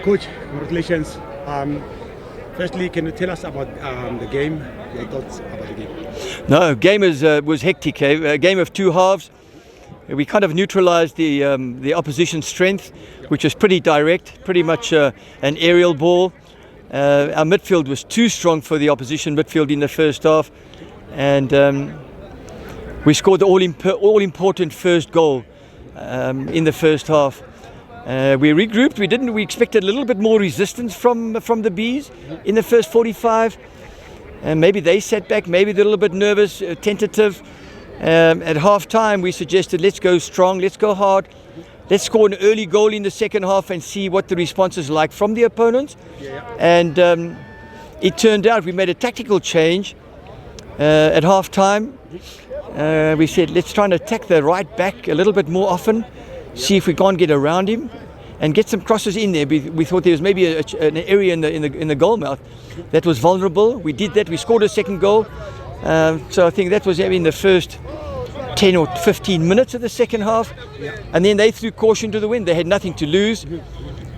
Coach, congratulations. Firstly, can you tell us about the game, your thoughts about the game? No, game was hectic. A game of two halves. We kind of neutralised the opposition's strength, which was pretty direct, pretty much an aerial ball. Our midfield was too strong for the opposition midfield in the first half, and we scored the all-important first goal in the first half. We regrouped. We expected a little bit more resistance from the Bees in the first 45, and maybe they sat back. Maybe they're a little bit nervous, tentative. At half time, we suggested let's go strong, let's go hard, let's score an early goal in the second half and see what the response is like from the opponents. And it turned out we made a tactical change at half time. We said let's try and attack the right back a little bit more often, see if we can't get around him and get some crosses in there. We thought there was maybe an area in the goal mouth that was vulnerable. We did that. We scored a second goal. So I think that was in the first 10 or 15 minutes of the second half. And then they threw caution to the wind. They had nothing to lose.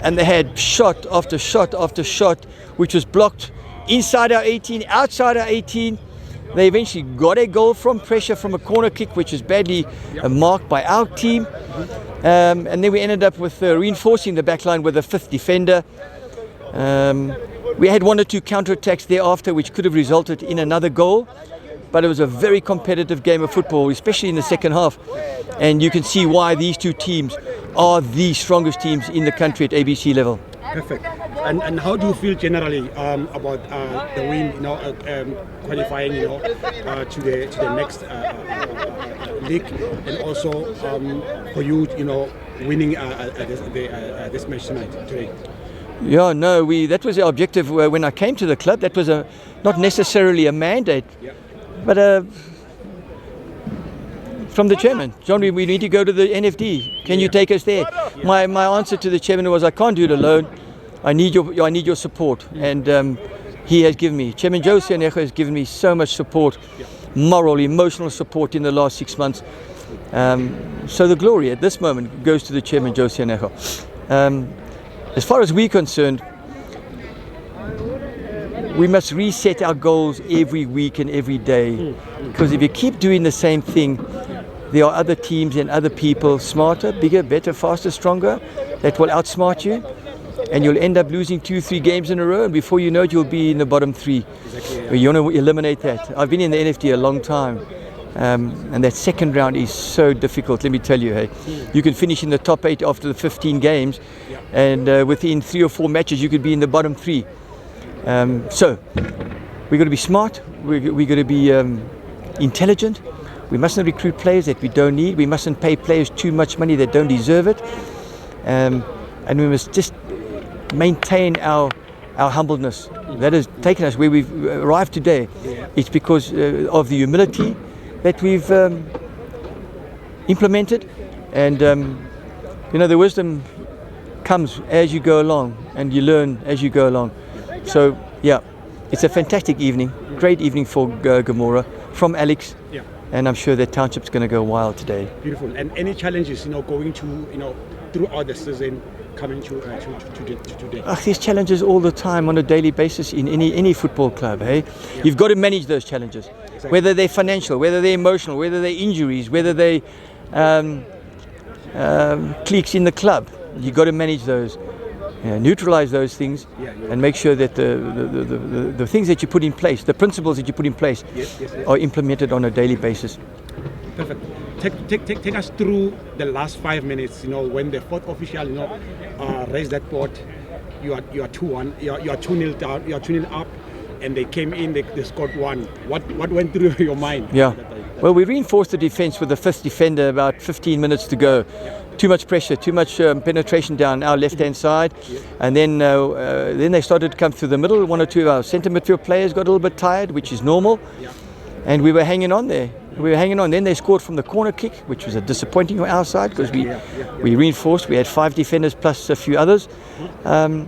And they had shot after shot after shot, which was blocked inside our 18, outside our 18. They eventually got a goal from pressure from a corner kick, which was badly marked by our team. And then we ended up with reinforcing the back line with a fifth defender. We had one or two counterattacks thereafter, which could have resulted in another goal. But it was a very competitive game of football, especially in the second half. And you can see why these two teams are the strongest teams in the country at ABC level. Perfect. And how do you feel generally about the win, qualifying, to the next league, and also for you, winning this match today? Yeah, no, that was the objective when I came to the club. That was not necessarily a mandate, but from the chairman. John, we need to go to the NFD. Can you take us there? My answer to the chairman was, I can't do it alone. I need your support, and he has given me. Chairman Joe Sianejo has given me so much support, moral, emotional support in the last 6 months. So the glory at this moment goes to the chairman Joe Sianejo. As far as we're concerned, we must reset our goals every week and every day, because if you keep doing the same thing, there are other teams and other people, smarter, bigger, better, faster, stronger, that will outsmart you, and you'll end up losing 2-3 games in a row, and before you know it, you'll be in the bottom 3. Exactly. You want to eliminate that. I've been in the NFD a long time, and that second round is so difficult, let me tell you. Hey, you can finish in the top 8 after the 15 games, and within 3 or 4 matches you could be in the bottom 3. So we've got to be smart, we've got to be intelligent. We mustn't recruit players that we don't need. We mustn't pay players too much money that don't deserve it, and we must just maintain our humbleness. That has taken us where we've arrived today. It's because of the humility that we've implemented, and the wisdom comes as you go along, and you learn as you go along. So yeah, it's a fantastic evening, great evening for Gomora from Alex, and I'm sure that township's going to go wild today. Beautiful. And any challenges, going to, throughout the season, coming to today? There's challenges all the time on a daily basis in any football club. Hey, you've got to manage those challenges, whether they're financial, whether they're emotional, whether they're injuries, whether they cliques in the club. You've got to manage those. Neutralize those things and make sure that the things that you put in place, the principles that you put in place, are implemented on a daily basis. Perfect. Take us through the last 5 minutes. When the fourth official, raised that board, you are 2-1, you are 2-0 down, you are 2-0 up, and they came in, they scored 1. What went through your mind? Yeah. Well, we reinforced the defence with the fifth defender about 15 minutes to go. Too much pressure, too much penetration down our left-hand side, and then they started to come through the middle. One or two of our centre midfield players got a little bit tired, which is normal, and we were hanging on there. Then they scored from the corner kick, which was a disappointing on our side because we reinforced. We had 5 defenders plus a few others. And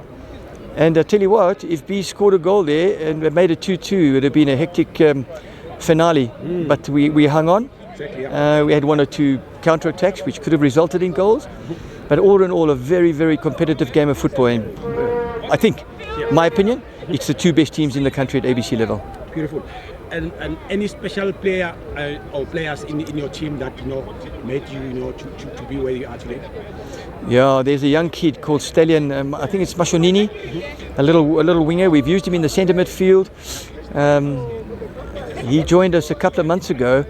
I tell you what, if B scored a goal there and made it 2-2, it would have been a hectic finale. But we hung on. We had 1 or 2 counter-attacks which could have resulted in goals. But all in all, a very, very competitive game of football. And I think, my opinion, it's the two best teams in the country at ABC level. Beautiful. And any special player or players in your team that made you to be where you are today? Yeah, there's a young kid called Stallion. I think it's Mashonini, a little winger. We've used him in the centre midfield. He joined us a couple of months ago.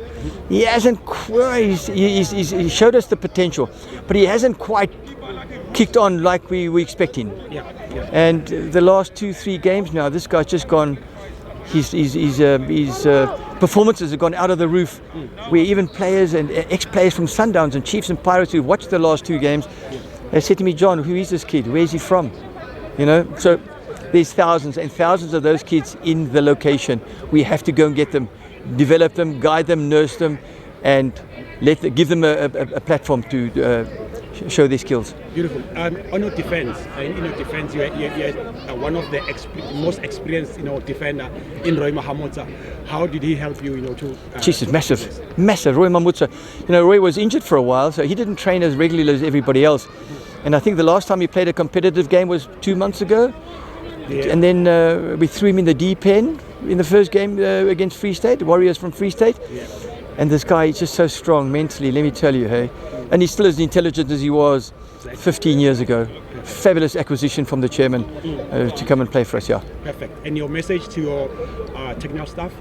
He hasn't quite. He showed us the potential, but he hasn't quite kicked on like we expecting. Yeah. And the last 2-3 games now, this guy's just gone. His performances have gone out of the roof. Where even players and ex-players from Sundowns and Chiefs and Pirates who've watched the last 2 games, they said to me, "John, who is this kid? Where's he from?" So there's thousands and thousands of those kids in the location. We have to go and get them, develop them, guide them, nurse them, and give them a platform to show their skills. Beautiful. On your defense, you're one of the most experienced defender in Roy Mahamotsa. How did he help you to Jesus, massive Roy Mamutsa. Roy was injured for a while, so he didn't train as regularly as everybody else. And I think the last time he played a competitive game was 2 months ago. Yeah. And then we threw him in the deep end in the first game against Free State, Warriors from Free State. Yeah. And this guy is just so strong mentally, let me tell you, hey. And he's still as intelligent as he was 15 years ago. Fabulous acquisition from the chairman to come and play for us, yeah. Perfect. And your message to your technical staff?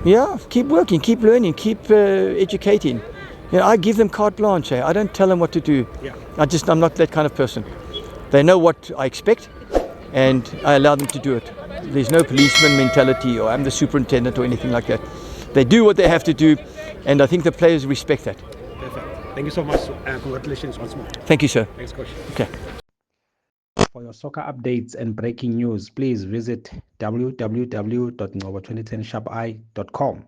Yeah, keep working, keep learning, keep educating. I give them carte blanche. I don't tell them what to do. Yeah. I'm not that kind of person. They know what I expect, and I allow them to do it. There's no policeman mentality, or I'm the superintendent or anything like that. They do what they have to do, and I think the players respect that. Perfect. Thank you so much. Congratulations once more. Thank you, sir. Thanks, Coach. Okay. For your soccer updates and breaking news, please visit www.ngoba2010sharpi.com.